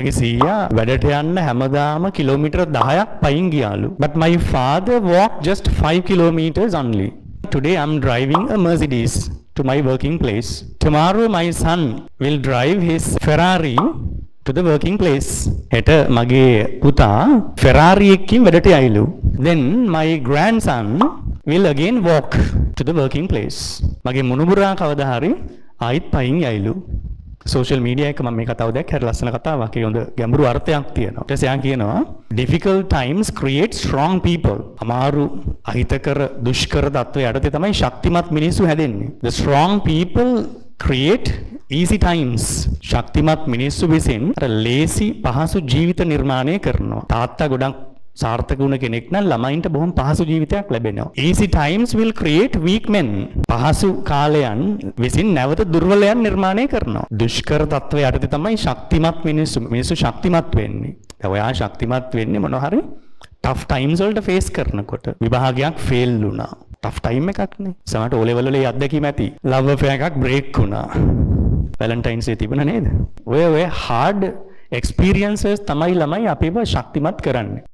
මගේ සීයා වැඩට යන්න හැමදාම කිලෝමීටර් 10ක් පයින් ගියාලු. But my father walked just 5 kilometers only. Today I'm driving a Mercedes to my working place. Tomorrow my son will drive his Ferrari to the working place. හෙට මගේ පුතා Ferrari එකකින් වැඩට යයිලු. Then my grandson will again walk to the working place. මගේ මුණුබුරා කවදා හරි ආයිත් පයින් යයිලු. සෝෂල් මීඩියා එක මම මේ කතාව දැක්ක හරි ලස්සන කතාවක්. ඒ හොඳ ගැඹුරු අර්ථයක් තියෙනවා. ඊට පස්සේ යා කියනවා difficult times create strong people. අමාරු අහිතකර දුෂ්කර තත්ත්වයට යටතේ තමයි ශක්තිමත් මිනිස්සු හැදෙන්නේ. The strong people create easy times. ශක්තිමත් මිනිස්සු විසින් අර ලේසි පහසු ජීවිත නිර්මාණය කරනවා. තාත්තා ගොඩක් සාර්ථක වුණ කෙනෙක් නම් ළමයින්ට බොහොම පහසු ජීවිතයක් ලැබෙනවා. Easy times will create weak men. පහසු කාලයන් විසින් නැවත දුර්වලයන් නිර්මාණය කරනවා. දුෂ්කර තත්ත්වයට යටතේ තමයි ශක්තිමත් මිනිස්සු ශක්තිමත් වෙන්නේ. දැන් ඔයා ශක්තිමත් වෙන්නේ මොනවා හරි tough times වලට face කරනකොට. විභාගයක් fail වුණා. tough time එකක් නේ. සමහරට O level වල අත්දැකීම් ඇති. love affair එකක් break වුණා. Valentine's Day තිබුණා නේද? ඔය hard experiences තමයි ළමයි අපිව ශක්තිමත් කරන්නේ.